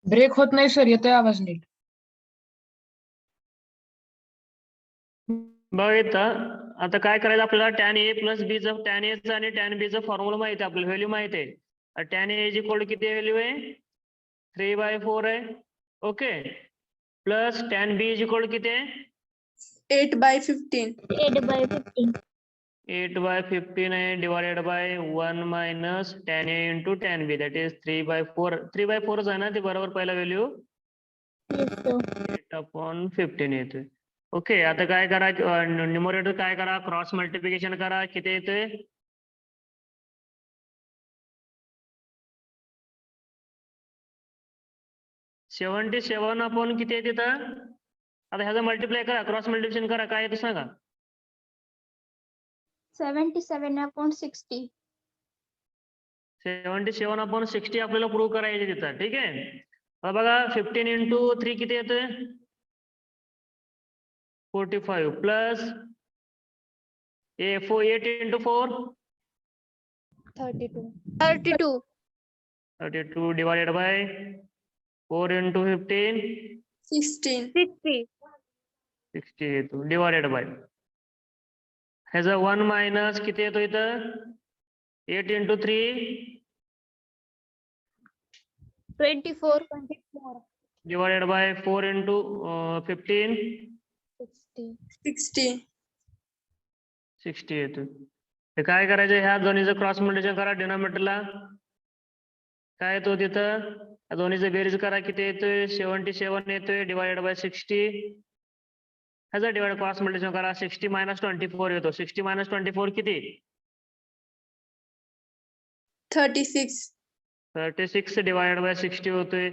Break होत नाही sir, येतोय आवाज नीट. बघ इथं आता काय करायचं आपल्याला tan a प्लस b चं tan a चं आणि tan b चं फॉर्म्युला माहिती आहे आपल्याला, व्हॅल्यू माहिती आहे. tan a is equal to किती व्हॅल्यू आहे 3/4 आहे. Okay, plus tan b is equal to किती आहे 8/15. 8/15. 8/15 आहे divided by 1 minus tan a into tan b that is 3/4. 3/4 आहे ना ते बरोबर पहिला व्हॅल्यू Yes, sir. 8/15 येतोय. ओके, आता काय करा न्यूमरेटर काय करा क्रॉस मल्टिप्लिकेशन करा, किती येतोय 77 अपॉन किती आहे तिथं. आता ह्याचा मल्टिप्लाय करा, क्रॉस मल्टिप्लिकेशन करा, काय येतं सांगा. 77/60. 77/60 आपल्याला प्रूव्ह करायचे तिथं. ठीक आहे, आता बघा 15 इंटू 3 किती येतोय 45 plus 8 into 4 32. 32 divided by 4 into 15 16. 60 येतो डिवायडेड बाय ह्याचा 1 मायनस किती येतो इथं 8 इंटू 3 24. Divided by 4 into 15 60. 60 येतो. हे काय करायचं, ह्या दोन्हीचं क्रॉस मल्टिप्लिकेशन करा डिनॉमिनेटरला, काय येतो तिथं या दोन्हीचं बेरीज करा, किती येतोय 77 येतोय डिवायडेड बाय 60. ह्याचा डिवाइड क्रॉस मल्टिप्लिकेशन करा, 60 मायनस 24 येतो. 60 मायनस 24 किती 36. 36 डिवायडेड बाय 60 होतोय.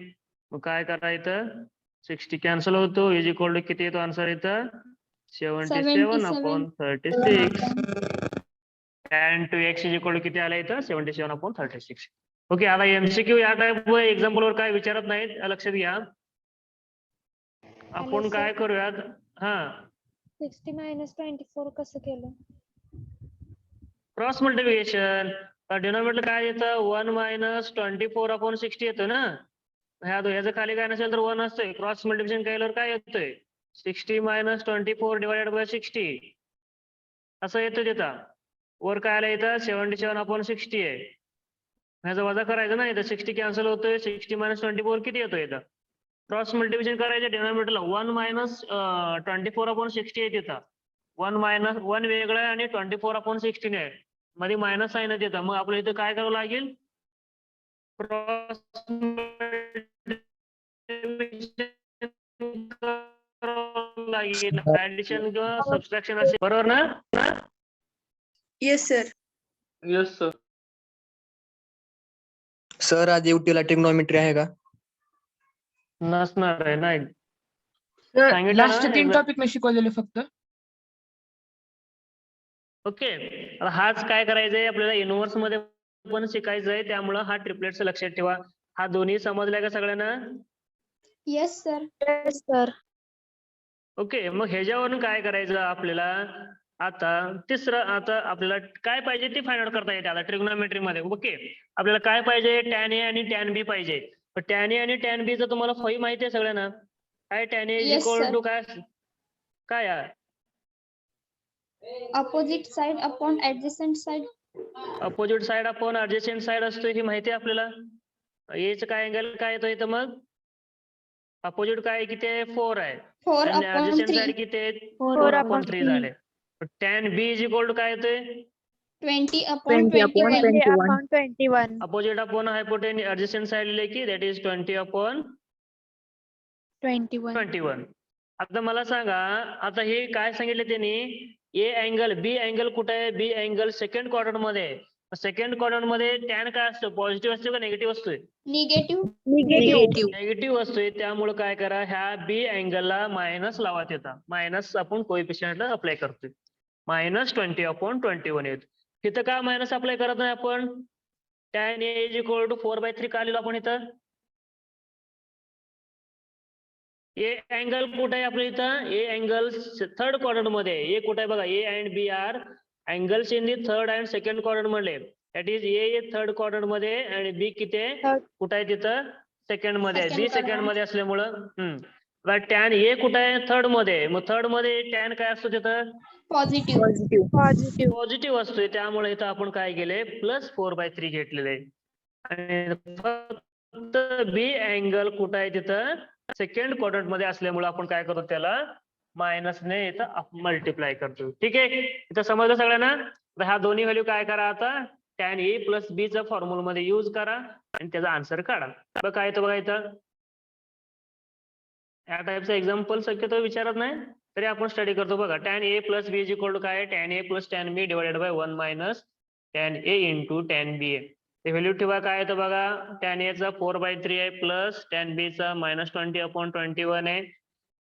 मग काय करायचं 60 कॅन्सल होतो, इज इक्वल टू किती येतो आन्सर इथं 77/36. tan 2x is equal to किती आला इथं 77/36. ओके, आता MCQ या टाइप एक्झाम्पल वर काय विचारत नाहीत, लक्षात घ्या. आपण काय करूयात, हा 60 - 24 कसं केलं. Cross multiplication. डिनॉमिनेटर काय येतं 1 मायनस 24/60 येतं ना. ह्याचं खाली काय नसेल तर 1 असतोय. क्रॉस मल्टिप्लिकेशन केल्यावर काय येतोय 60 मायनस 24 डिवायडेड बाय 60 असं येतं तिथं. वर काय आलं इथं 77/60 आहे. ह्याचा वजा करायचं ना, इथं 60 कॅन्सल होतोय. 60 मायनस 24 किती येतो इथं. क्रॉस मल्टिप्लिकेशन करायचं डिनॉमिनेटरला 1 मायनस 24/60 आहे तिथं. 1 मायनस 1 वेगळं आहे आणि 24/16 आहे, मध्ये मायनस साइन आहे तिथं. मग आपल्याला इथं काय करावं लागेल क्रॉस लागेल, ऍडिशन किंवा सबट्रॅक्शन असेल, बरोबर ना. Yes, sir. Yes sir. Sir आज UT ला ट्रिग्नॉमेट्री आहे का? नसणार आहे नाही. सांगितलं लास्टचे ना 3 एकदा. टॉपिक मी शिकवलेले फक्त. ओके, आता हाच काय करायचंय आपल्याला इनव्हर्स मध्ये पण शिकायचंय, त्यामुळं हा ट्रिपलेट्स लक्षात ठेवा. हा दोन्ही समजलाय का सगळ्यांना. Yes, sir. Yes, sir. Okay, मग ह्याच्यावरून काय करायचं आपल्याला, आता तिसरं, आता आपल्याला काय पाहिजे ते फाइंड आउट करता येते आता ट्रिग्नोमेट्री मध्ये. ओके, आपल्याला काय पाहिजे tan A आणि tan B पाहिजे. tan A आणि tan B चं तुम्हाला फाई माहिती आहे सगळ्यांना. काय tan A is Yes, equal sir. To काय काय यार Opposite side upon adjacent side. Opposite side upon adjacent side असतो, ही माहिती आहे आपल्याला. एच काय अँगल काय येतो इथं, मग अपोजिट काय किती आहे 4 आहे 4 आणि upon ऍडजस्टंट 3. साइड किती आहे 4 4/3 झाले. tan B is equal to काय येतोय 20 upon 21. 21. अपोजिट अपॉन हायपोटेन ऍडजस्टंट साइड लिहिले की दॅट इज 20/21. आता मला सांगा, आता हे काय सांगितलं त्यांनी, ए अँगल बी अँगल कुठे आहे, बी अँगल सेकंड क्वाड्रंट मध्ये आहे. सेकंड क्वाड्रंट मध्ये टॅन काय असतो, पॉझिटिव्ह असतो का निगेटिव्ह असतोय. Negative. निगेटिव्ह असतोय, त्यामुळे काय करा ह्या बी अँगलला मायनस लावा तिथं. मायनस आपण कोएफिशियंटला अप्लाय करतोय. -20/21 येतो. इथं का मायनस अप्लाय करत नाही आपण, tan A is equal to 4/3 का लिहिलं आपण इथं. ए अँगल कुठे आहे आपल्या इथं, ए अँगल थर्ड क्वाड्रंट मध्ये. ए कुठे आहे बघा, A and B are angles in the third and second quadrant मध्ये. That is A third quadrant मध्ये आणि बी किती आहे कुठे आहे तिथं सेकंड मध्ये आहे, Second बी सेकंड quadrant. मध्ये असल्यामुळं टॅन ए कुठे आहे, थर्ड मध्ये आहे. मग थर्ड मध्ये टॅन काय असतो तिथं, Positive. पॉझिटिव्ह असतोय, त्यामुळे इथं आपण काय केलंय +4/3 घेतलेलं आहे. आणि फक्त बी अँगल कुठं आहे तिथं सेकंड क्वाड्रंट मध्ये असल्यामुळे आपण काय करतो त्याला मायनसने इथं मल्टिप्लाय करतो. ठीक आहे, इथं समजलं सगळ्यांना. तर ह्या दोन्ही व्हॅल्यू काय करा आता, टॅन ए प्लस बी चा फॉर्म्युला मध्ये यूज करा आणि त्याचा आन्सर काढा. बघ काय येतं बघा इथं. या टाईपचं एक्झाम्पल शक्यतो विचारत नाही तरी आपण स्टडी करतो बघा. Tan A plus B is equal to काय, tan A plus tan B divided by 1 minus tan A into tan B. ते व्हॅल्यू ठेवा, काय येतं बघा, टॅन ए चा 4/3 आहे प्लस टॅन बी चा -20/21 आहे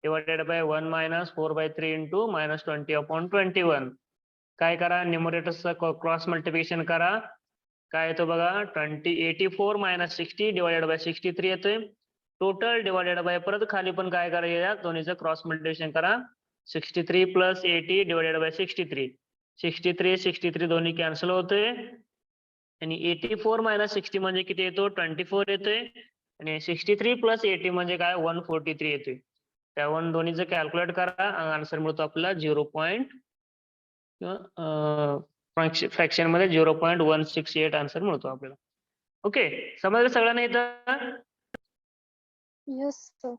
डिवाइडेड बाय 1 मायनस 4/3 इंटू -20/21. काय करा, न्यूमरेटरचा क्रॉस मल्टिप्लिकेशन करा. काय येतो बघा, 84 - 60 डिवाइडेड बाय 63 येतोय. टोटल डिवाइडेड बाय परत खाली पण काय करा, दोन्हीचं क्रॉस मल्टिप्लिकेशन करा. 63 + 80 डिवाइडेड बाय 63. 63 दोन्ही कॅन्सल होतोय. आणि 84 - 60 म्हणजे किती येतो, 24 येतोय. आणि 63 + 80 म्हणजे काय, 143 येतोय. त्या दोन्हीचं कॅल्क्युलेट करा, आन्सर मिळतो आपला 0. फ्रॅक्शन मध्ये 0.168 आन्सर मिळतो आपल्याला. ओके, समजलं सगळ्यांना इथं. Yes, sir.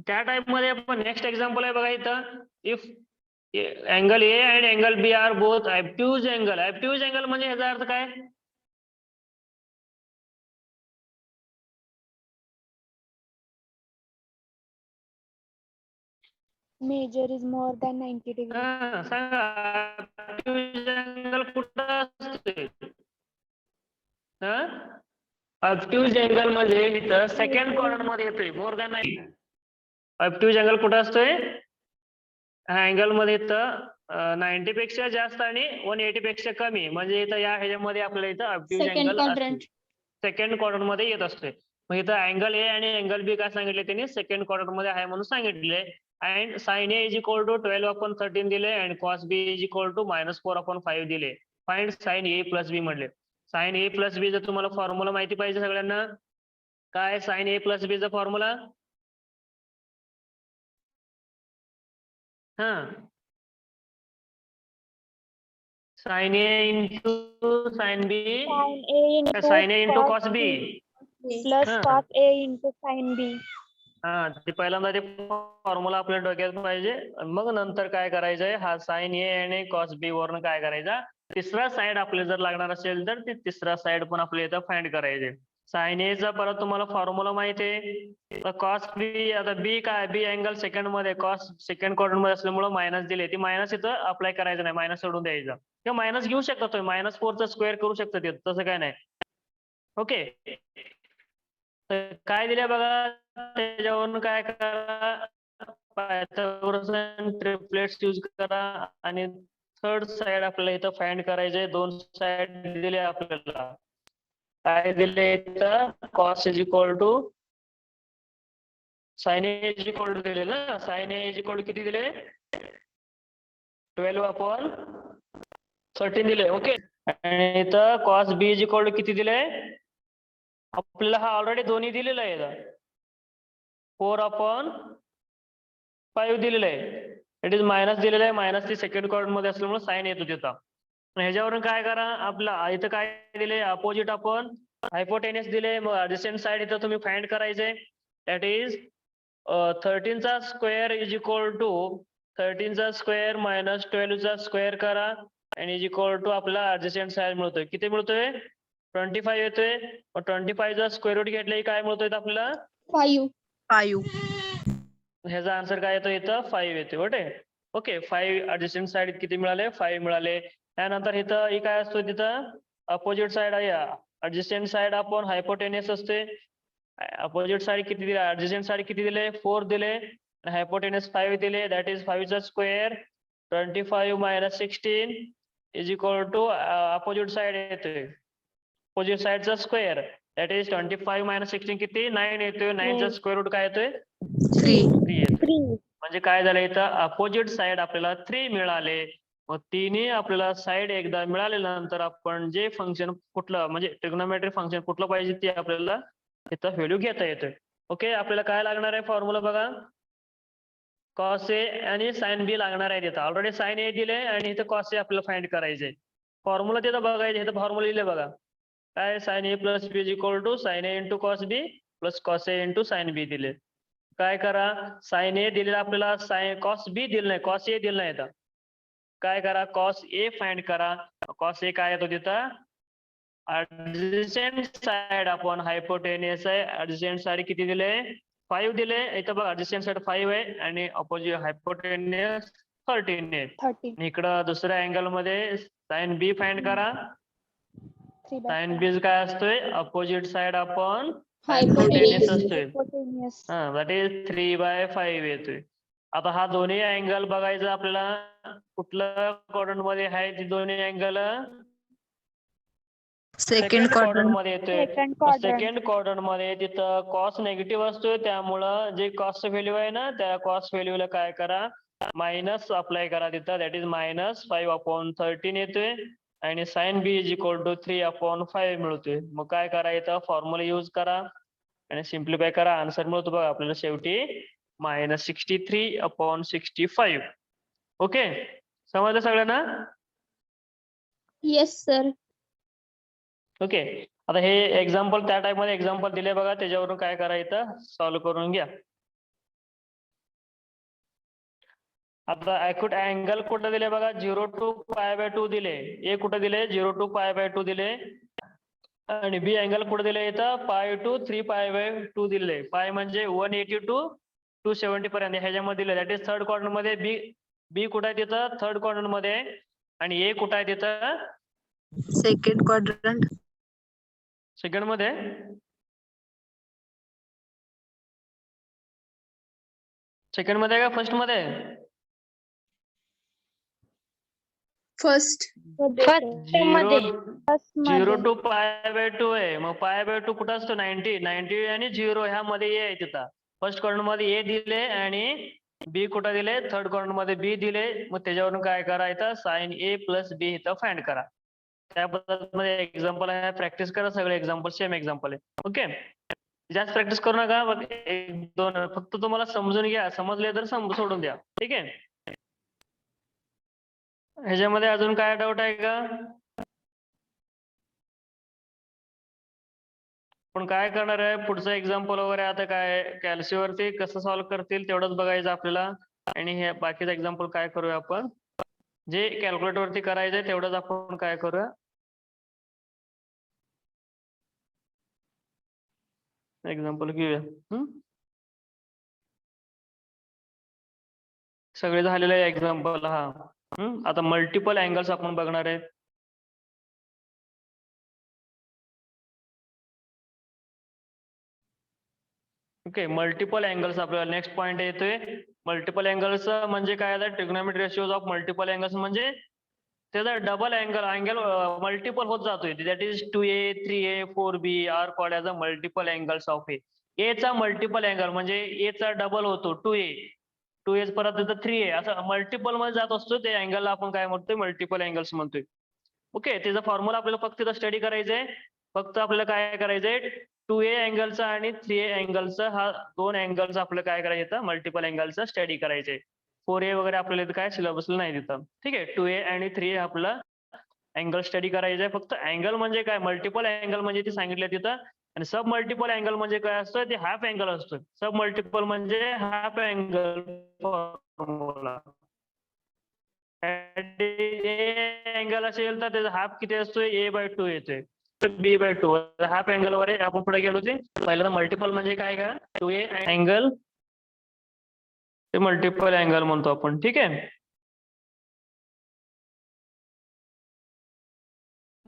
त्या टाइप मध्ये आपण नेक्स्ट एक्झाम्पल आहे बघा इथं. If angle A and angle B are both obtuse angle. Obtuse angle म्हणजे ह्याचा अर्थ काय, Major is more than 90 degrees. सांगा. ऑब्ट्यूज अँगल कुठं असते, ऑब्ट्यूज अँगल म्हणजे इथं सेकंड क्वाड्रंट मध्ये येतोय, मोर दॅन 90. ऑब्ट्यूज अँगल कुठं असतोय, ह्या अँगल मध्ये इथं 90 पेक्षा जास्त आणि 180 पेक्षा कमी, म्हणजे इथं या ह्याच्यामध्ये आपल्याला इथं obtuse Second angle quadrant. Second quadrant मध्ये येत असतोय. मग इथं अँगल ए आणि अँगल बी काय सांगितले त्यांनी, सेकंड क्वाड्रंट मध्ये आहे म्हणून सांगितले. And sine A is equal to 12/13 दिले and cos B is equal to -4/5 दिले. Find sine A plus B म्हणले. साइन ए प्लस बी जर तुम्हाला फॉर्म्युला माहिती पाहिजे सगळ्यांना, काय साइन ए प्लस बी चा formula, sine A into sine B, sine A into cos B Plus cos A into sin B. ते पहिल्यांदा ते फॉर्म्युला आपल्या डोक्यात पाहिजे. मग नंतर काय करायचंय, हा साइन ए आणि कॉस बी वरून काय करायचा, तिसरा साइड आपल्याला जर लागणार असेल तर ते तिसरा साइड पण आपल्याला इथं फाइंड करायचे. साइन ए चा परत तुम्हाला फॉर्म्युला माहिती आहे. कॉस बी, आता बी काय, बी अँगल सेकंड मध्ये, कॉस सेकंड क्वाड्रंट मध्ये असल्यामुळे मायनस दिले, ती मायनस इथं अप्लाय करायचं नाही, मायनस सोडून द्यायचं. किंवा मायनस घेऊ शकता तुम्ही, -4 चा स्क्वेअर करू शकता ते, तसं काय नाही. ओके, काय दिले बघा, त्याच्यावरून काय करा, ट्रिपलेट्स यूज करा आणि थर्ड साइड आपल्याला इथं फाइंड करायचे. 2 साइड दिले आपल्याला, काय दिले इथं, cos is equal to sine A is equal to दिले ना, sine A is equal to किती दिले, 12/13 दिले. ओके, आणि इथं cos B is equal to किती दिले आपल्याला, हा ऑलरेडी दोन्ही दिलेला आहे, 4/5 दिलेलं आहे. इट इज मायनस दिलेलं आहे, मायनस ती सेकंड क्वाड्रंट मध्ये असल्यामुळे साइन येतो तिथं. ह्याच्यावरून काय करा, आपला इथं काय दिले, अपोजिट आपण हायपोटेनियस दिले. मग ऍडजस्टंट साइड इथं तुम्ही फाइंड करायचे. दॅट इज 13 चा स्क्वेअर इज इक्वल टू 13 चा स्क्वेअर मायनस 12 चा स्क्वेअर करा आणि इज इक्वल टू आपला ऍडजस्टंट साइड मिळतोय, किती मिळतोय, 25 येतोय. मग 25 चा स्क्वेअर रूट घेतलं काय मिळतोय आपल्याला, 5. ह्याचा आन्सर काय येतो इथं, 5 येतो. ओके, 5 ऍडजस्टंट साइड किती मिळाले, 5 मिळाले. त्यानंतर इथं काय असतो, तिथं अपोजिट साइड आहे, ऍडजस्टंट साइड आपण हायपोटेनियस असते. अपोजिट साइड किती दिले, ऍडजस्टंट साइड किती दिले, 4 दिले, हायपोटेनियस 5 दिले. दॅट इज 5 चा square 25 - 16 is equal to opposite side येतोय, अपोजिट साइडचा स्क्वेअर, दॅट इज 25 - 16 किती, 9 येतोय. 9 चा स्क्वेअर रूट काय येतोय, 3 येतोय. म्हणजे काय झालं इथं, अपोजिट साइड आपल्याला 3 मिळाले. मग तिन्ही आपल्याला साईड एकदा मिळाल्यानंतर आपण जे फंक्शन कुठलं म्हणजे ट्रिग्नोमेट्री फंक्शन कुठलं पाहिजे ते आपल्याला इथं व्हॅल्यू घेता येतं. ओके, आपल्याला काय लागणार आहे फॉर्म्युला बघा. कॉस ए आणि साइन बी लागणार आहे तिथं. ऑलरेडी साइन ए दिले आणि इथं कॉस ए आपल्याला फाइंड करायचे. फॉर्म्युला तिथं बघायचे, इथं फॉर्म्युला लिहिले बघा. काय sine A plus B is equal to sine A into cos B plus cos A into sine B दिले. काय करा, साइन ए दिलेला आपल्याला साइन कॉस बी दिलं नाही, कॉस ए दिलं नाही. इथं काय करा, कॉस ए फाइंड करा. कॉस ए काय येतो तिथं, ऍडजसेंट साइड अपॉन हायपोटेनियस आहे. ऍडजसेंट साइड किती दिले, 5 दिले. इथं बघा ऍडजसेंट साइड 5 आहे आणि ऑपोजिट हायपोटेनियस 13 आहे. 13. इकडं दुसऱ्या अँगल मध्ये साइन बी फाइंड करा. 3 by साइन बी काय असतोय, opposite side upon Hypotenuse. Hypotenuse असतोय. hypotenuse. दॅट इज 3/5 येतोय. आता हा दोन्ही अँगल बघायचा आपल्याला कुठल्या क्वाड्रंट मध्ये आहे. ती दोन्ही अँगल सेकंड क्वाड्रंट मध्ये येतोय. Second quadrant. सेकंड क्वाड्रंट मध्ये तिथं कॉस नेगेटिव्ह असतोय, त्यामुळं जे कॉस्ट व्हॅल्यू आहे ना त्या कॉस्ट व्हॅल्यूला काय करा, मायनस अप्लाय करा तिथं. दॅट इज -5/13 येतोय आणि sine B is equal to 3/5 मिळतोय. मग काय करा, इथं फॉर्म्युला यूज करा आणि सिम्प्लिफाय करा. आन्सर मिळतो बघा आपल्याला शेवटी -63/65. ओके, समजलं सगळ्यांना? Yes, sir. ओके, आता हे एक्झाम्पल त्या टाइप मध्ये एक्झाम्पल दिले बघा, त्याच्यावरून काय करायचं सॉल्व्ह करून घ्या. आता अँगल कुठं दिले बघा, 0 to π/2 दिले. ए कुठं दिले, 0 to π/2 दिले. आणि बी अँगल कुठे दिले, इथं π to 3π/2 दिले. पाय म्हणजे 180 to 270 पर्यंत ह्याच्यामध्ये दिले. दॅट इज थर्ड क्वाड्रंट मध्ये. बी कुठं आहे तिथं, थर्ड क्वाड्रंट मध्ये. आणि ए कुठं आहे तिथं, सेकंड क्वाड्रंट. सेकंड मध्ये. सेकंड मध्ये का फर्स्ट मध्ये, फर्स्ट. मध्ये. 0 to π/2 आहे. मग π/2 कुठं असतो, 90 आणि 0 ह्या मध्ये ए आहे तिथं. फर्स्ट क्वाड्रंट मध्ये ए दिले आणि बी कुठं दिले, थर्ड क्वाड्रंट मध्ये बी दिले. मग त्याच्यावरून काय करायचं, साइन ए प्लस बी इथं फाइंड करा. त्या पद्धतीमध्ये एक्झाम्पल आहे, प्रॅक्टिस करा. सगळे एक्झाम्पल सेम एक्झाम्पल आहे. ओके, जास्त प्रॅक्टिस करू नका, 1-2 फक्त तुम्हाला समजून घ्या. समजले तर सोडून द्या. ठीक आहे, ह्याच्यामध्ये अजून काय डाऊट आहे का? पण काय करणार आहे, पुढचं एक्झाम्पल वगैरे आता काय कॅल्सीवरती कसं सॉल्व्ह करतील तेवढंच बघायचं आपल्याला. आणि हे बाकीचं एक्झाम्पल काय करूया आपण, जे कॅल्क्युलेटर वरती करायचंय तेवढंच आपण काय करूया, एक्झाम्पल घेऊया. सगळे झालेले एक्झाम्पल. हा, आता मल्टिपल अँगल्स आपण बघणार आहे. ओके, मल्टिपल अँगल्स आपल्याला नेक्स्ट पॉइंट येतोय. मल्टिपल अँगल्स म्हणजे काय आहे, trigonometric ratios of multiple angles म्हणजे त्याचा डबल अँगल मल्टिपल होत जातोय. That is 2a, 3a, 4b are called as a multiple angles of A. A चा मल्टिपल अँगल म्हणजे ए चा डबल होतो 2a, 2a परत तिथं 3a, असं मल्टिपल मध्ये जात असतो. ते अँगलला आपण काय म्हणतोय, मल्टिपल अँगल्स म्हणतोय. ओके, त्याचा फॉर्म्युला आपल्याला फक्त तिथं स्टडी करायचंय. फक्त आपल्याला काय करायचंय, 2a अँगलचा आणि 3a अँगलचा, हा 2 अँगल्स आपल्याला काय करायचं, मल्टिपल अँगलचा स्टडी करायचंय. 4a वगैरे आपल्याला इथं काय सिलेबसला नाही तिथं. ठीक आहे, 2a आणि 3a आपलं अँगल स्टडी करायचंय. फक्त अँगल म्हणजे काय, मल्टिपल अँगल म्हणजे ते सांगितलं तिथं. आणि सब मल्टिपल अँगल म्हणजे काय असतं, ते हाफ अँगल असतो. सब मल्टिपल म्हणजे हाफ अँगल फॉर्म्युला. अँगल असेल तर त्याचा हाफ किती असतोय, a/2 येतोय. b/2 हाफ अँगल वर आपण पुढे गेलो. ते पहिल्यांदा मल्टिपल म्हणजे काय का, 2a अँगल ते मल्टिपल अँगल म्हणतो आपण. ठीक आहे,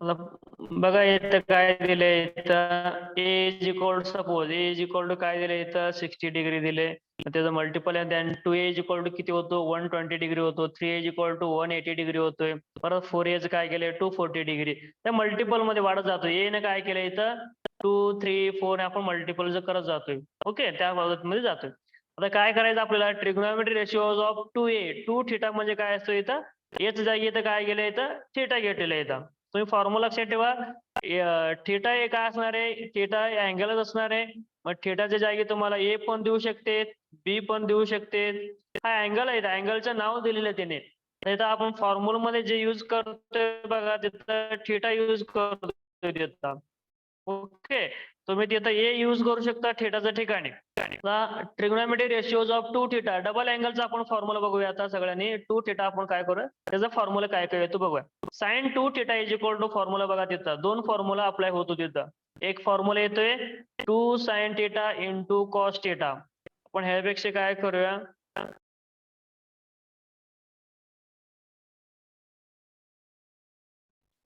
बघा इथं काय दिलंय, इथं A is equal suppose A is equal to काय दिले इथं 60 डिग्री दिले. त्याचं मल्टिपल आहे. Then 2a is equal to किती होतो, 120 डिग्री होतो. 3a is equal to 180 degree होतोय. परत 4a काय केलंय, 240 डिग्री. त्या मल्टिपल मध्ये वाढत जातो. ए ने काय केलंय इथं 2, 3, 4 आपण मल्टिपल करत जातोय. ओके, त्या पद्धतीमध्ये जातोय. आता काय करायचं आपल्याला, ट्रिग्नोमेट्री रेशिओज ऑफ 2a, 2θ म्हणजे काय असतो इथं एच जागी इथं काय गेलं इथं थिटा घेतलेलं आहे इथं. तुम्ही फॉर्म्युला लक्षात ठेवा. थिटा हे काय असणार आहे, थिटा अँगलच असणार आहे. मग थिटाच्या जागी तुम्हाला ए पण देऊ शकते, बी पण देऊ शकते. हा अँगल आहे, अँगलचं नाव दिलेलं आहे त्याने. तर इथं आपण फॉर्म्युला मध्ये जे युज करतोय बघा तिथं थिटा युज करतोय तिथं. ओके, तुम्ही तिथं ए युज करू शकता थिटाच्या ठिकाणी. Trigonometric ratios of two theta, double अँगलचा आपण फॉर्म्युला बघूया आता सगळ्यांनी. टू थिटा आपण काय करू, त्याचा फॉर्म्युला काय काय येतो बघूया. Sine two theta is equal to formula बघा तिथं दोन फॉर्म्युला अप्लाय होतो तिथं. एक फॉर्म्युला येतोय 2 sin theta into cos theta. आपण ह्यापेक्षा काय करूया,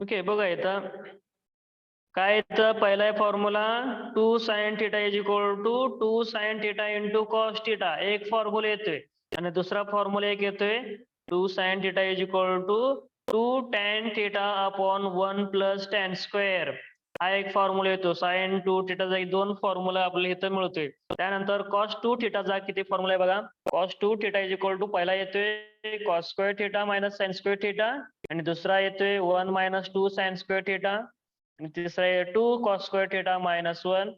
ओके बघा इथं काय येतं, पहिला formula 2 sin theta is equal to 2 sin theta into cos theta, एक फॉर्म्युला येतोय. आणि दुसरा फॉर्म्युला एक येतोय 2 sin theta is equal to 2 tan theta upon 1 plus tan square. हा एक फॉर्म्युला येतो. sin 2 थिटाचा दोन फॉर्म्युला आपल्याला इथं मिळतोय. त्यानंतर cos 2 थिटाचा किती फॉर्म्युला आहे बघा. cos 2 theta is equal to पहिला येतोय cos square theta minus sin square theta, आणि दुसरा येतोय 1 मायनस 2 sin स्क्वेअर थिटा, आणि तिसरा आहे 2 cos स्क्वेअर थिटा मायनस 1,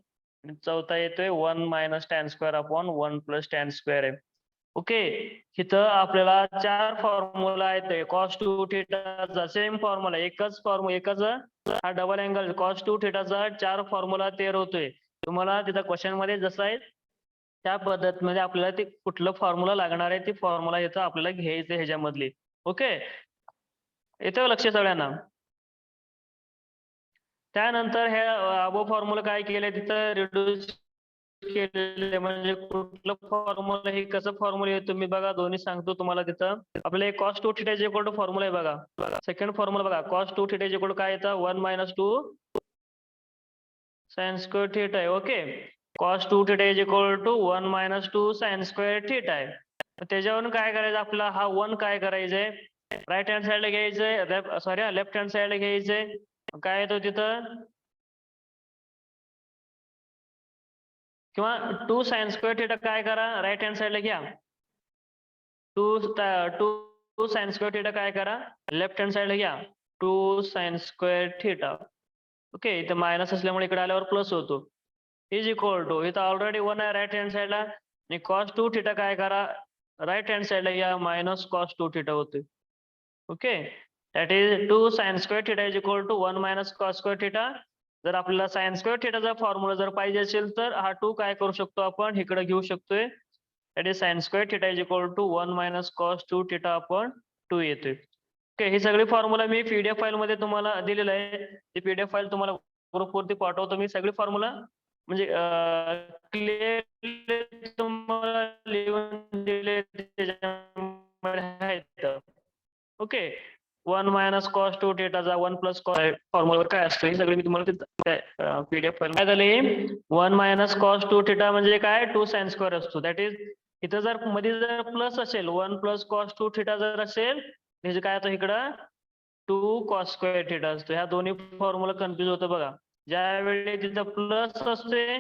आणि चौथा येतोय 1 minus tan square upon 1 plus tan square आहे. ओके, इथं आपल्याला चार फॉर्म्युला येतोय. cos 2 थिटाचा सेम फॉर्म्युला, एकच हा डबल अँगल cos 2 थिटाचा चार फॉर्म्युला तयार होतोय. तुम्हाला तिथं क्वेश्चन मध्ये जसं आहे त्या पद्धतीमध्ये आपल्याला ते कुठलं फॉर्म्युला लागणार आहे ती फॉर्म्युला इथं आपल्याला घ्यायचं ह्याच्यामधली. ओके, येतं लक्ष सगळ्यांना. त्यानंतर हे अबो फॉर्म्युला काय केलंय तिथं रिड्यूस केलेले, म्हणजे कुठलं फॉर्म्युला हे कसं फॉर्म्युला आहे तुम्ही बघा, दोन्ही सांगतो तुम्हाला. तिथं आपल्याला cos 2 theta is equal to formula आहे बघा. सेकंड फॉर्म्युला बघा, cos 2 theta is equal to काय येतं 1 मायनस 2 sin स्क्वेअर थिटा आहे. Okay, cos 2 theta is equal to 1 minus 2 sin square theta आहे. त्याच्यावरून काय करायचं आपला हा 1 काय करायचंय, राईट हँड साइडला घ्यायचंय, सॉरी लेफ्ट हँड साइडला घ्यायचंय. काय येतो तिथं, किंवा 2 sin स्क्वेअर थिटा काय करा राईट हँड साइडला घ्या. 2 sin स्क्वेअर थिटा काय करा लेफ्ट हँड साइडला घ्या 2 sin स्क्वेअर थिटा. ओके, इथं मायनस असल्यामुळे इकडे आल्यावर प्लस होतो. इज इक्वल टू इथं ऑलरेडी 1 आहे राईट हँड साइडला, आणि cos 2 थिटा काय करा राईट हँड साइडला घ्या मायनस cos 2 थिटा होते. Okay, that is 2 sin square theta is equal to 1 minus cos square theta. जर आपल्याला sin स्क्वेअर थिटाचा फॉर्म्युला जर पाहिजे असेल तर हा 2 काय करू शकतो आपण इकडे घेऊ शकतोय. That is sin square theta is equal to 1 minus cos 2 theta upon 2 येतोय. ओके, ही सगळी फॉर्म्युला मी पीडीएफ फाईल मध्ये तुम्हाला दिलेलं आहे. ती पीडीएफ फाईल तुम्हाला ग्रुपवरती पाठवतो मी. सगळी फॉर्म्युला म्हणजे क्लिअरली तुम्हाला लिहून दिले त्याच्यामध्ये आहेत. Okay, 1 minus cos 2 थिटाचा 1 plus formula काय असतो हे सगळं मी तुम्हाला पीडीएफ फाईल. काय झाले 1 मायनस cos 2 थिटा म्हणजे काय 2 sin स्क्वेअर असतो. दॅट इज इथं जर मध्ये जर प्लस असेल 1 प्लस cos 2 थिटा जर असेल म्हणजे काय होतं इकडं 2 cos स्क्वेअर थिटा असतो. ह्या दोन्ही फॉर्म्युला कन्फ्युज होतं बघा. ज्यावेळी तिथं प्लस असते,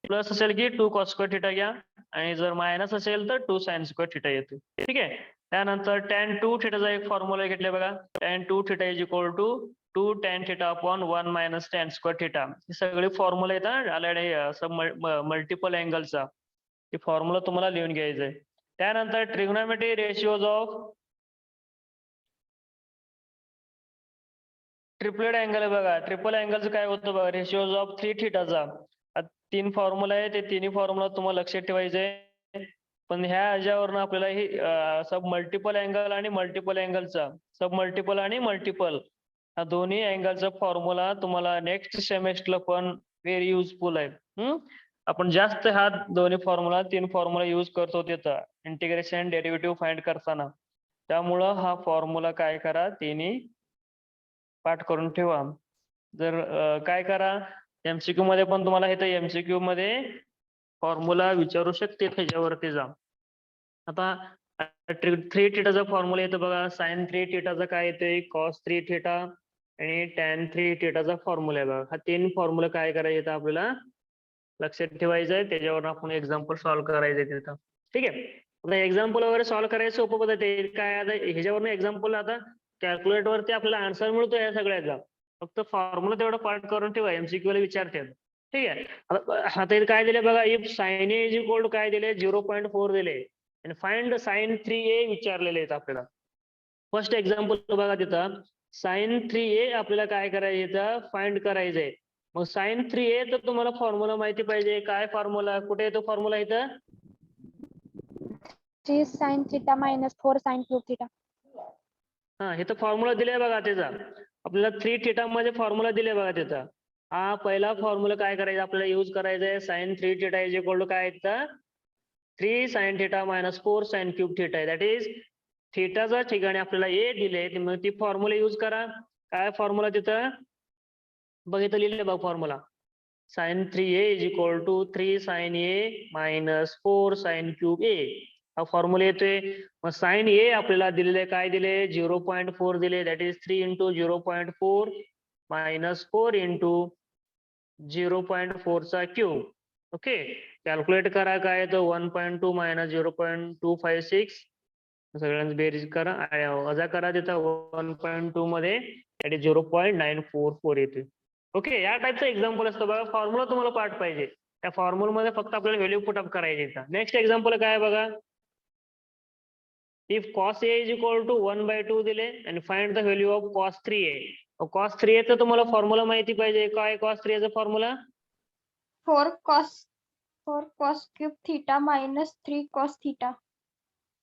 प्लस असेल की 2 cos स्क्वेअर थिटा घ्या, आणि जर मायनस असेल तर 2 sin स्क्वेअर थिटा येतो. ठीक आहे, त्यानंतर tan 2 थिटाचा एक फॉर्म्युला घेतला बघा. tan 2 theta is equal to 2 tan theta upon 1 minus tan square theta. ही सगळी फॉर्म्युला येतात आल्याकडे मल्टिपल अँगलचा. हे फॉर्म्युला तुम्हाला लिहून घ्यायचंय. त्यानंतर trigonometric ratios of triplet angle आहे बघा. ट्रिपल अँगलचं काय होतं बघा, रेशिओज ऑफ 3 थिटाचा 3 फॉर्म्युला आहे. ते तिन्ही फॉर्म्युला तुम्हाला लक्षात ठेवायचे. पण ह्या ह्याच्यावरून आपल्याला ही सब मल्टिपल अँगल आणि मल्टिपल अँगलचा सब मल्टिपल आणि मल्टिपल हा दोन्ही अँगलचा फॉर्म्युला तुम्हाला नेक्स्ट सेमेस्टरला पण व्हेरी युजफुल आहे. आपण जास्त हा दोन्ही फॉर्म्युला 3 फॉर्म्युला यूज करतो तिथं इंटिग्रेशन डेरिव्हेटिव्ह फाइंड करताना. त्यामुळं हा फॉर्म्युला काय करा तिन्ही पाठ करून ठेवा. जर काय करा एमसीक्यू मध्ये पण तुम्हाला इथं एमसीक्यू मध्ये फॉर्म्युला विचारू शकते त्याच्यावरती जा. आता 3 थिटाचा फॉर्म्युला येतो बघा. साइन 3 थिटाचा काय येते cos 3 थिटा आणि tan 3 थिटाचा फॉर्म्युला आहे बघा. हा 3 फॉर्म्युला काय करायचं आपल्याला लक्षात ठेवायचं आहे. त्याच्यावर आपण एक्झाम्पल सॉल्व्ह करायचं तिथं. ठीक आहे, एक्झाम्पल वगैरे सॉल्व्ह करायचं सोपं पद्धत आहे. काय आता ह्याच्यावरून एक्झाम्पल आता कॅल्क्युलेटर वरती आपल्याला आन्सर मिळतो या सगळ्याचा. फक्त फॉर्म्युला तेवढं पाठ करून ठेवा, MCQ ला विचारतात. ठीक आहे. आता इथे काय दिले बघा, if sine A is equal to काय दिले 0.4 दिले आणि फाइंड साइन 3a विचारलेले आहेत आपल्याला. फर्स्ट एक्झाम्पल बघा तिथं साइन 3a आपल्याला काय करायचं इथं फाइंड करायचंय. मग साइन 3a तर तुम्हाला फॉर्म्युला माहिती पाहिजे. काय फॉर्म्युला, कुठे येतो फॉर्म्युला इथं? 3 sin theta minus 4 sin cube theta. हा हे तर फॉर्म्युला दिलाय बघा त्याचा. आपल्याला 3 थिटा मध्ये फॉर्म्युला दिले बघा त्याचा. हा पहिला फॉर्म्युला काय करायचा आपल्याला यूज करायचा आहे. Sine 3 theta is equal to काय येतं 3 sin theta minus 4 sin cube theta. That is थिटाच्या ठिकाणी आपल्याला ए दिले, मग ती फॉर्म्युला यूज करा. काय फॉर्म्युला तिथं बघ इथं लिहिले बघ formula. sin 3a is equal to 3 sin a minus 4 sin cube a. हा फॉर्म्युला येतोय. मग साइन ए आपल्याला दिलेले काय दिले 0.4 दिले. That is 3 into 0.4 minus 4 into 0.4 चा क्यूब. ओके, कॅल्क्युलेट करा काय येतं 1.2 minus 0.256. सगळ्यांची बेरीज करा, वजा करा तिथं 1.2 मध्ये दॅट इज 0.944 येते. ओके, या टाईपचं एक्झाम्पल असतं बघा. फॉर्म्युला तुम्हाला पाठ पाहिजे. त्या फॉर्म्युला मध्ये फक्त आपल्याला व्हॅल्यू पुट अप करायची. नेक्स्ट एक्झाम्पल काय बघा, if cos a is equal to 1/2 दिले आणि find the value of cos 3a. cos 3a चा तुम्हाला फॉर्म्युला माहिती पाहिजे. काय cos 3a चा formula? 4 cos cube theta minus 3 cos theta.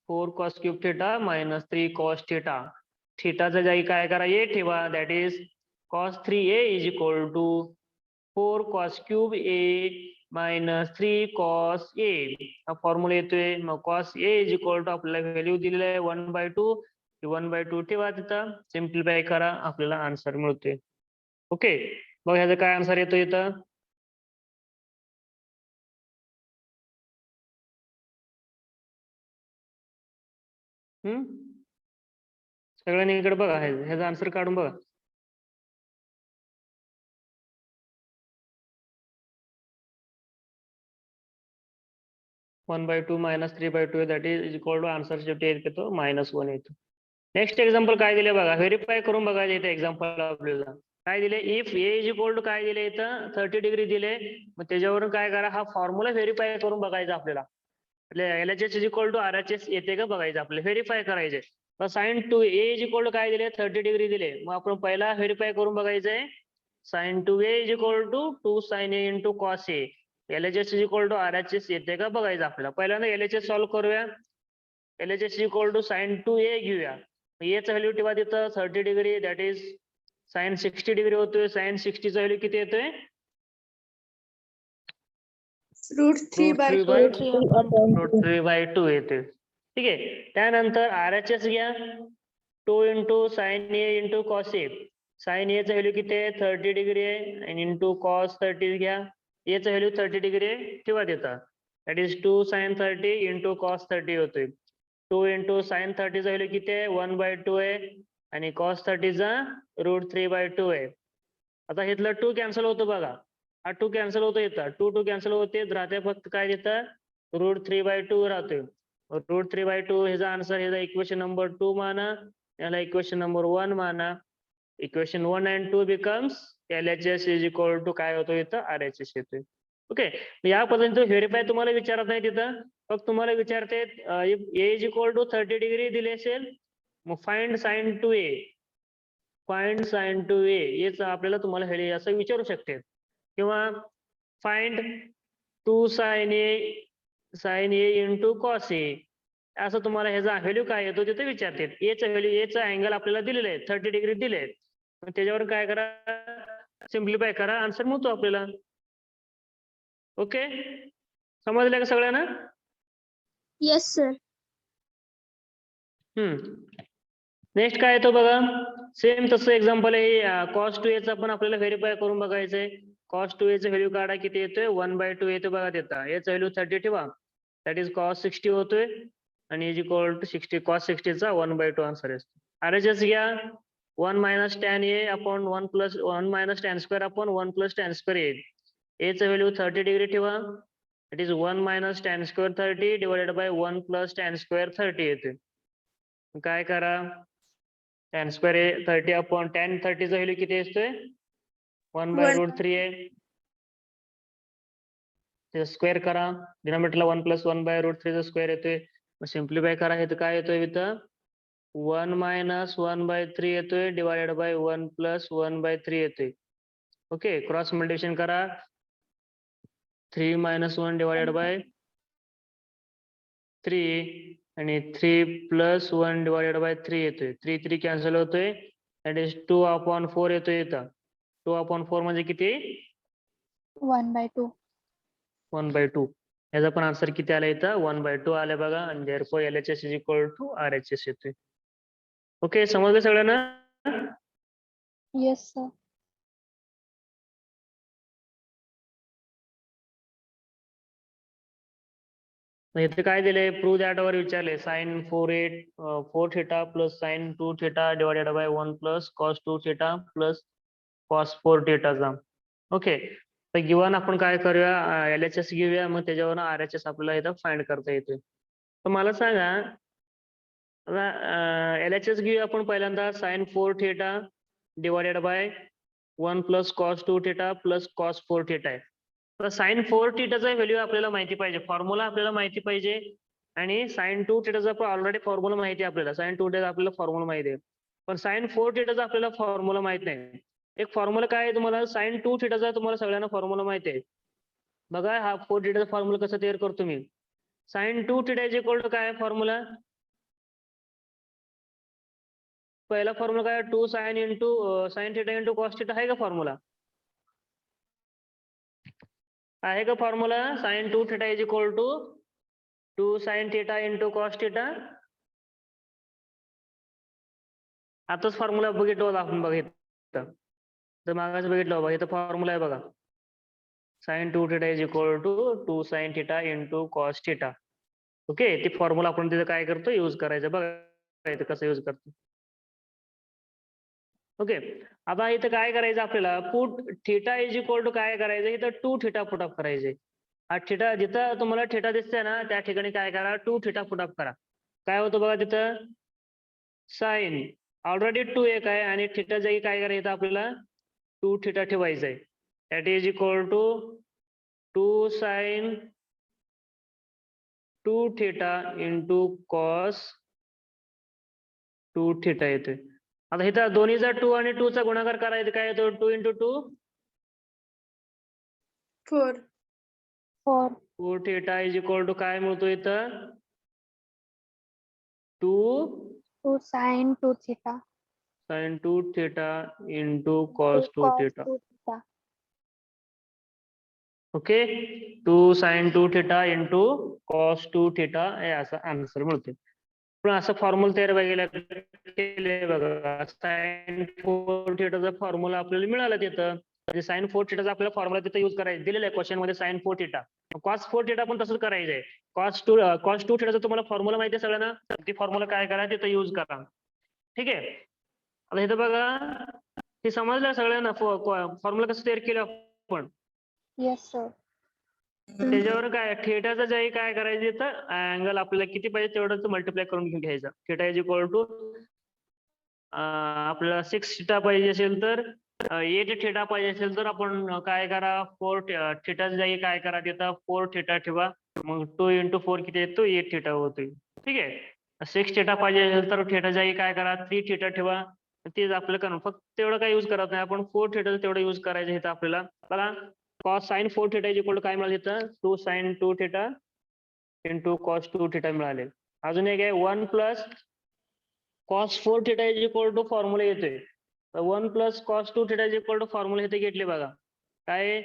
4 cos cube theta minus 3 cos theta. थिटाच्या जागी काय करा a ठेवा. That is cos 3a is equal to 4 cos cube a minus 3 cos a. हा फॉर्म्युला येतोय. मग cos a is equal to आपल्याला value दिलेलं आहे 1/2. 1/2 ठेवा तिथं, सिम्प्लिफाय करा, आपल्याला आन्सर मिळतोय. ओके, मग ह्याचा काय आन्सर येतो इथं? सगळ्यांनी इकडे बघा, ह्याचा आन्सर काढून बघा. (1/2 minus 3/2) that is equal to answer शेवटी येतो -1 येतो. नेक्स्ट एक्झाम्पल काय दिले बघा, व्हेरीफाय करून बघा. इथे एक्झाम्पल आपल्याला काय दिले, if A is equal to काय दिले इथं 30 डिग्री दिले. मग त्याच्यावरून काय करा, हा फॉर्म्युला व्हेरीफाय करून बघायचा आपल्याला. LHS is equal to RHS येते का बघायचं आपल्याला, व्हेरीफाय करायचे. Sign 2a is equal to काय दिले 30 डिग्री दिले. मग आपण पहिला व्हेरीफाय करून बघायचंय. Sine 2a is equal to 2 sin a into cos a. LHS is equal to RHS येते का बघायचं आपल्याला. पहिल्यांदा LHS सॉल्व्ह करूया. LHS is equal to sine 2a घेऊया. याचा व्हॅल्यू ठेवा तिथं 30 degree, that is sine 60 degree होतोय. साइन 60 चा व्हॅल्यू किती येतोय √3/2 येते. ठीक आहे. त्यानंतर RHS घ्या 2 into sin a into cos a. Sine a चा व्हॅल्यू किती आहे 30 डिग्री आहे आणि इंटू cos 30 घ्या. a चा व्हॅल्यू 30 डिग्री आहे ठेवा देता. That is 2 sin 30 into cos 30 होतोय. 2 into sin 30 चा व्हॅल्यू किती आहे 1/2 आहे आणि cos 30 चा √3/2 आहे. आता इथलं 2 कॅन्सल होतो बघा. हा 2 कॅन्सल होतो इथं. 2 कॅन्सल होते, राहते फक्त काय देतं √3/2 राहतोय. √3/2 ह्याचा आन्सर, ह्याचा इक्वेशन नंबर 2 माना, याला इक्वेशन नंबर 1 माना. Equation 1 and 2 becomes LHS is equal to काय होतो इथं RHS येतोय. ओके, या पद्धतीने व्हेरीफाय तुम्हाला विचारत नाही तिथं, फक्त तुम्हाला विचारते if a is equal to 30 degree दिले असेल, मग find sign 2a. Find sign 2a हेच आपल्याला तुम्हाला हे असं विचारू शकते. किंवा find 2 sin a into cos a. असं तुम्हाला ह्याचा व्हॅल्यू काय येतो तिथे विचारते. एचा व्हॅल्यू, एचा अँगल आपल्याला दिलेले आहे 30 डिग्री दिले. त्याच्यावर काय करा, सिम्प्लिफाय करा, आन्सर मिळतो आपल्याला. ओके, समजलं का सगळ्यांना? Yes, sir. नेक्स्ट काय येतो बघा, सेम तसं एक्झाम्पल आहे. cos 2a चा पण आपल्याला व्हेरीफाय करून बघायचंय. cos 2a चा व्हॅल्यू काढा, किती येतोय 1/2 येतो बघा तिथं. याचा व्हॅल्यू 30 ठेवा, दॅट इज cos 60 होतोय आणि इज इक्वल टू 60. cos 60 चा 1/2 आन्सर असतो. RHS घ्या 1 minus tan a upon 1 plus 1 minus tan square upon 1 plus tan square a. a चा व्हॅल्यू 30 डिग्री ठेवा it is 1 minus tan square 30 divided by 1 plus tan square 30 येते. काय करा, tan square 30 upon tan 30 चा value किती असतोय 1/√3 आहे. ते स्क्वेअर करा, डिनॉमिनेटरला 1 + 1/√3 चा स्क्वेअर येतोय. मग सिम्प्लिफाय करा, हे काय येतोय इथं 1 - 1/3 येतोय डिवायडेड बाय 1 + 1/3 येतोय. ओके, क्रॉस मल्टिप्लिकेशन करा, 3 - 1 डिवायडेड बाय 3 आणि 3 + 1 डिवायडेड बाय 3 येतोय. 3 3 कॅन्सल होतोय, दॅट इज 2/4 येतोय इथं. 2/4 म्हणजे किती 1/2. 1/2. याचा पण आन्सर किती आला इथं 1/2 आले बघा. आणि therefore LHS is equal to RHS येतोय. ओके, समजलं सगळ्यांना? Yes, sir. मग इथे काय दिलंय, प्रूव्ह दॅट वर विचारले sin 4 theta plus sin 2 theta divided by 1 plus cos 2 theta plus cos 4 थिटाचा. ओके, तर गिवन आपण काय करूया, LHS घेऊया, मग त्याच्यावर RHS आपल्याला इथं फाइंड करता येते. तर मला सांगा, LHS घेऊया आपण पहिल्यांदा sin 4 theta divided by 1 plus cos 2 theta plus cos 4 theta आहे. तर sin 4 थिटाचा व्हॅल्यू आपल्याला माहिती पाहिजे, फॉर्म्युला आपल्याला माहिती पाहिजे. आणि sin 2 थिटाचा पण ऑलरेडी फॉर्म्युला माहिती आहे आपल्याला. sin 2 थिटा आपल्याला फॉर्म्युला माहिती आहे, पण sin 4 थिटाचा आपल्याला फॉर्म्युला माहित नाही. एक फॉर्म्युला काय आहे तुम्हाला, sin 2 थिटाचा तुम्हाला सगळ्यांना फॉर्म्युला माहिती आहे बघा. हा 4 थिटाचा फॉर्म्युला कसा तयार करतो मी, sin 2 theta is equal to काय फॉर्म्युला, पहिला फॉर्म्युला काय 2 sin theta into cos theta आहे का फॉर्म्युला, आहे का formula. sin 2 theta is equal to 2 sin theta into cos theta. आताच फॉर्म्युला बघितलं होता आपण बघा इथं, तर मागास बघितलं बघा इथं फॉर्म्युला आहे बघा, sin 2 theta is equal to 2 sin theta into cos theta. Okay, ती फॉर्म्युला आपण तिथे काय करतो यूज करायचं बघा इथं कसं यूज करतो. ओके, आता इथं काय करायचं आपल्याला, put theta is equal to काय करायचं, इथं 2 थिटा पुट अप करायचे. हा थिटा जिथं तुम्हाला थिटा दिसतंय ना त्या ठिकाणी काय करा 2 थिटा पुट अप करा. काय होतं बघा तिथं, साइन ऑलरेडी 2 एक आहे आणि थिटा जागी काय करायचं आपल्याला 2 थिटा ठेवायचं आहे. That is equal to 2 sin 2 theta into cos 2 theta येतोय. आता इथं दोन्हीचा 2 आणि 2 चा गुणाकार करायचा, काय येतो 2 × 2 4. 4. 4 थिटा इज इक्वल टू काय मिळतो इथं 2 sin 2 theta. sin 2 theta into cos 2 cos theta. 2 theta. Okay, 2 sin 2 theta into cos 2 theta हे असं आन्सर मिळते. पण असं फॉर्म्युला तयार केले बघा, sin 4 थिटाचा फॉर्म्युला आपल्याला मिळाला तिथं. sin 4 थिटाचा आपल्याला फॉर्म्युला तिथं यूज करायचा दिलेला आहे क्वेश्चन मध्ये sin 4 थिटा. cos 4 थिटा पण तसंच करायचंय. cos 2 थिटाचा तुम्हाला फॉर्म्युला माहिती आहे सगळ्यांना, ती फॉर्म्युला काय करा तिथं यूज करा. ठीक आहे, आता इथं बघा हे समजलं सगळ्यांना फॉर्म्युला कसं तयार केलं आपण. Yes, sir. त्याच्यावर काय थिटाचा जागी काय करायचं इथं अँगल आपल्याला किती पाहिजे तेवढं मल्टिप्लाय करून घ्यायचा. थिटा इज इक्वल टू आपल्याला 6 थिटा पाहिजे असेल तर 8 थिटा पाहिजे असेल तर आपण काय करा 4 थिटाच्या जागी काय करा तिथं 4 थिटा ठेवा. मग 2 × 4 किती येतो 8 थिटा होतोय. ठीक आहे, 6 थिटा पाहिजे असेल तर थिटा जागी काय करा 3 थिटा ठेवा. तेच आपल्याला करून फक्त तेवढं काय यूज करत नाही आपण 4 थिटा तेवढं यूज करायचं इथं आपल्याला. बघा cos sin 4 theta is equal to काय मिळालं इथं 2 sin 2 theta into cos 2 theta मिळाले. अजून एक आहे 1 plus cos 4 theta is equal to formula येतोय. 1 plus cos 2 theta is equal to formula इथे घेतले बघा. काय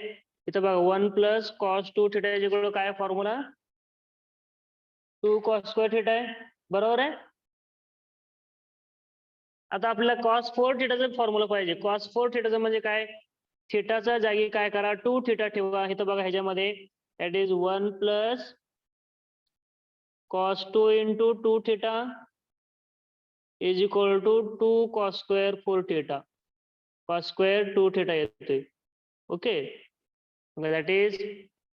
इथं बघा 1 plus cos 2 theta is equal to काय फॉर्म्युला 2 cos स्क्वेअर थिटा आहे, बरोबर आहे. आता आपल्याला cos 4 थिटाचा फॉर्म्युला पाहिजे. cos 4 थिटाचा म्हणजे काय, थिटाच्या जागी काय करा 2 थिटा ठेवा. इथं बघा ह्याच्यामध्ये that is 1 plus cos 2 into 2 theta is equal to 2 cos square 4 theta. cos square 2 theta येतोय. Okay, that is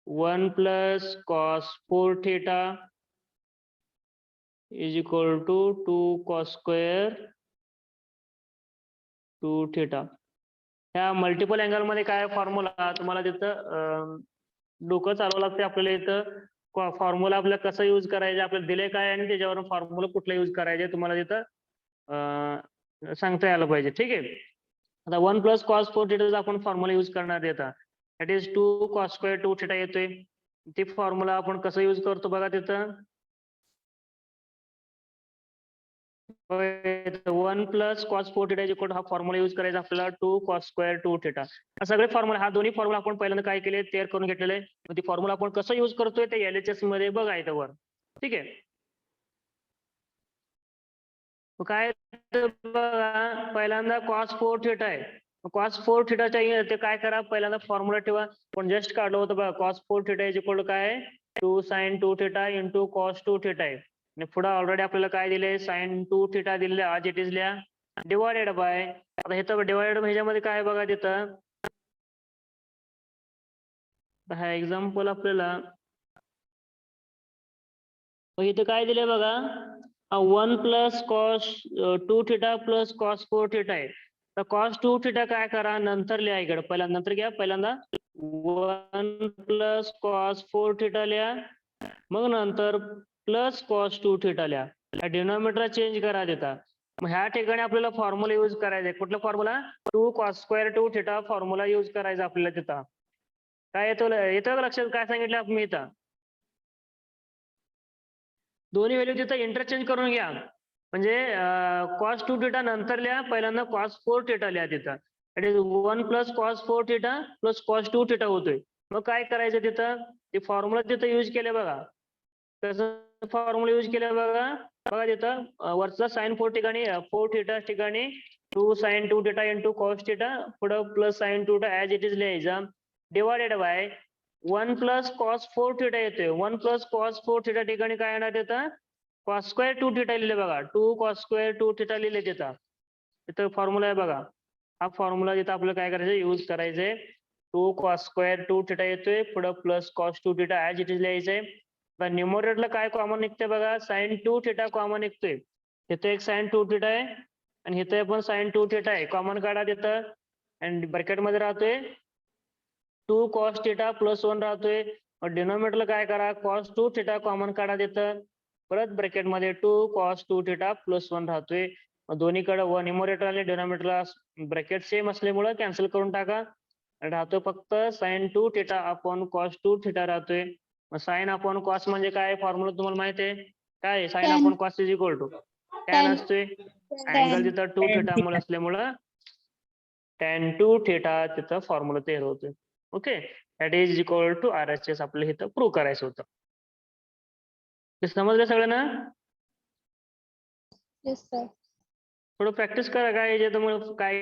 1 plus cos 4 theta is equal to 2 cos square 2 theta. ह्या मल्टिपल अँगल मध्ये काय फॉर्म्युला तुम्हाला तिथं डोकं चालवावं लागते आपल्याला इथं फॉर्म्युला आपल्याला कसं यूज करायचं आपल्याला दिले काय आणि त्याच्यावरून फॉर्म्युला कुठला यूज करायचे तुम्हाला तिथं सांगता यायला पाहिजे. ठीक आहे. आता 1 प्लस कॉस 4 थिटाचा आपण फॉर्म्युला यूज करणार येतात. That is 2 cos square 2 theta येतोय. ते फॉर्म्युला आपण कसं यूज करतो बघा तिथं 1 प्लस कॉस 4 थिटा इक्वल हा फॉर्म्युला यूज करायचा आपल्याला 2 कॉस स्क्वेअर 2 थिटा. हा सगळे फॉर्म्युला हा दोन्ही फॉर्म्युला आपण पहिल्यांदा काय केले तयार करून घेतलेले. मग ती फॉर्म्युला आपण कसं यूज करतोय ते LHS मध्ये बघायचं वर. ठीक आहे. काय बघा पहिल्यांदा कॉस 4 थिटा आहे. कॉस 4 थिटाच्या ते काय करा पहिल्यांदा फॉर्म्युला ठेवा. पण जस्ट काढलं होतं बघा cos 4 theta is equal to काय 2 sine 2 theta into cos 2 theta आहे. आणि पुढे ऑलरेडी आपल्याला काय दिले साइन 2 थिटा दिलेले आज इट इज लिहा डिवायडेड बाय. आता हे तर डिवायडेड ह्याच्यामध्ये काय बघा तिथं हा एक्झाम्पल आपल्याला इथे काय दिले बघा 1 plus cos 2 theta plus cos 4 theta आहे. तर कॉस 2 थिटा काय करा नंतर लिहा इकडे पहिल्यांदा नंतर घ्या पहिल्यांदा 1 प्लस कॉस 4 थिटा लिहा मग नंतर प्लस कॉस 2 थिटा लिहा. डिनॉमिनेटर चेंज करा देता. मग ह्या ठिकाणी आपल्याला फॉर्म्युला यूज करायचा आहे. कुठला formula 2 cos square 2 theta formula use करायचा आपल्याला तिथं. काय येतं लक्षात काय सांगितलं आपण इथं दोन्ही व्हॅल्यू तिथं इंटरचेंज करून घ्या. म्हणजे कॉस 2 थिटा नंतर लिहा पहिल्यांदा कॉस 4 थिटा लिहा तिथं. It is 1 plus cos 4 theta plus cos 2 theta होतोय. मग काय करायचं तिथं ते फॉर्म्युला तिथं यूज केले बघा. कसं फॉर्म्युला यूज केलं बघा बघा तिथं वरचा साइन 4 ठिकाणी 4 थिटा ठिकाणी 2 sine 2 theta into cos theta पुढं plus sine 2 theta as it is लिहायचा divided by 1 plus cos 4 theta येतोय. 1 प्लस कॉस 4 थिटा ठिकाणी काय येणार तिथं कॉस स्क्वेअर 2 थिटा लिहिले बघा 2 कॉस स्क्वेअर 2 थिटा लिहिले तिथं फॉर्म्युला आहे बघा. हा फॉर्म्युला तिथं आपल्याला काय करायचं यूज करायचंय 2 कॉस स्क्वेअर 2 थिटा येतोय पुढं plus cos 2 theta as it is लिहायचंय. न्यूमरेटरला काय कॉमन निघतंय बघा साइन 2 थिटा कॉमन निघतोय. इथं एक साइन 2 थिटा आहे आणि इथं पण साइन 2 थिटा आहे कॉमन काढा तिथं आणि ब्रॅकेट मध्ये राहतोय 2 कॉस थिटा प्लस 1 राहतोय. डिनॉमिनेटरला काय करा कॉस 2 थिटा कॉमन काढा देतं परत ब्रॅकेट मध्ये 2 कॉस 2 थिटा प्लस 1 राहतोय. दोन्हीकडे न्यूमरेटर आणि डिनॉमिनेटरला ब्रॅकेट सेम असल्यामुळे कॅन्सल करून टाका. राहतोय फक्त sine 2 theta upon cos 2 theta राहतोय. साइन अपॉन कॉस म्हणजे काय फॉर्म्युला तुम्हाला माहिती आहे काय sine Tan. Upon cos is equal to tan असतोय. अँगल तिथं 2 थिटा मुळे असल्यामुळं टॅन 2 थिटा तिथं फॉर्म्युला तयार होतोय. Okay that is equal to RHS आपल्याला इथं प्रूव्ह करायचं होतं. ते समजलं सगळ्यांना Yes, sir. थोडं प्रॅक्टिस करा काय याच्यामुळे काय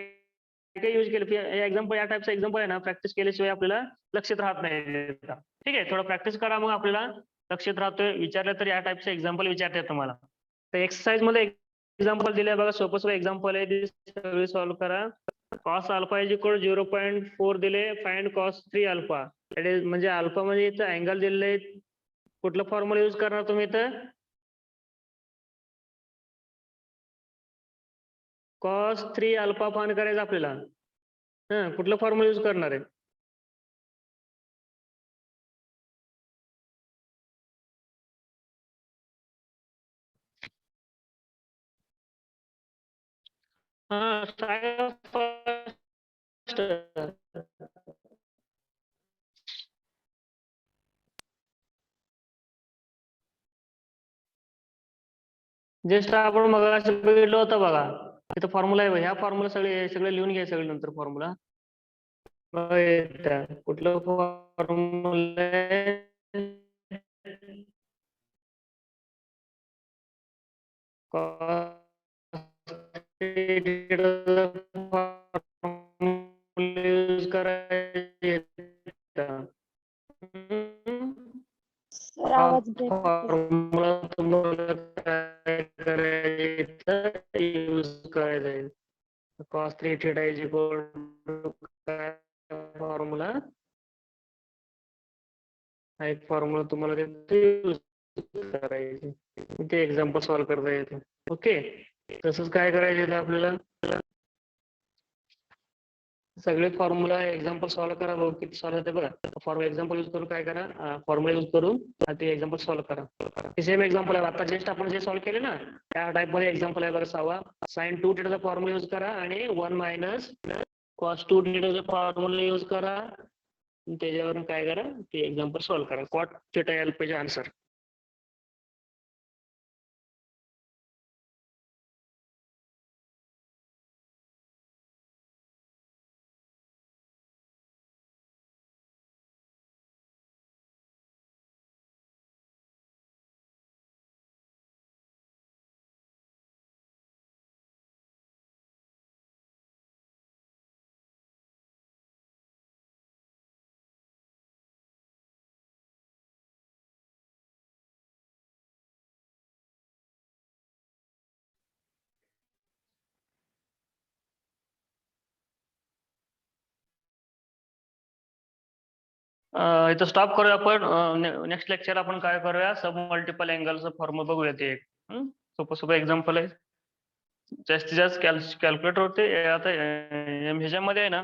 काय यूज केलं एक्झाम्पल या टाईपचं एक्झाम्पल आहे ना प्रॅक्टिस केल्याशिवाय आपल्याला लक्षात राहत नाही. ठीक आहे थोडं प्रॅक्टिस करा मग आपल्याला लक्षात राहतोय. विचारलं तर या टाईपचं एक्झाम्पल विचारतात तुम्हाला. तर एक्सरसाइज मध्ये एक्झाम्पल दिले बघा सोपं सोपं एक्झाम्पल आहे सगळी सॉल्व्ह करा. कॉस अल्फा इज इक्वल 0.4 दिले फाइंड कॉस 3 अल्फा म्हणजे अल्फा म्हणजे इथं अँगल दिलेले कुठलं फॉर्म्युला यूज करणार तुम्ही इथं कॉस 3 अल्फा फाइंड करायचं आपल्याला. कुठलं फॉर्म्युला यूज करणार आहे जस्ट आपण मग असं बघितलं होतं बघा इथं फॉर्म्युला आहे ह्या फॉर्म्युला सगळे लिहून घ्या सगळे नंतर फॉर्म्युला कुठलं फॉर्म्युला यूज करायचं Sir, आवाज break होतोय. फॉर्म्युला तुम्हाला काय करायचं यूज करायचं cos 3 theta is equal to काय फॉर्म्युला हा एक फॉर्म्युला तुम्हाला use करायचे ते एक्झाम्पल सॉल्व्ह करता येते. ओके, तसंच काय करायचे इथे आपल्याला सगळे फॉर्म्युला एक्झाम्पल सॉल्व्ह करा. बघू किती सॉल्व्ह होते बघा. एक्झाम्पल यूज करून काय करा, फॉर्म्युला यूज करून ते एक्झाम्पल सॉल्व्ह करा. सेम एक्झाम्पल आहे आता जस्ट आपण जे सॉल्व्ह केले ना त्या टाइप मध्ये एक्झाम्पल आहे बघा. 6 sin 2 थीटाचा फॉर्म्युला यूज करा आणि 1 मायनस cos 2 थीटाचा फॉर्म्युला यूज करा. त्याच्यावरून काय करा ते एक्झाम्पल सॉल्व्ह करा. cot थीटा यायला पाहिजे आन्सर. इथं स्टॉप करूया आपण. नेक्स्ट लेक्चर आपण काय करूया, सब मल्टिपल अँगलचं फॉर्म्युला बघूया. ते एक सोपं सोपं एक्झाम्पल आहे. जास्तीत जास्त कॅल्क्युलेटर होते आता ह्याच्यामध्ये आहे ना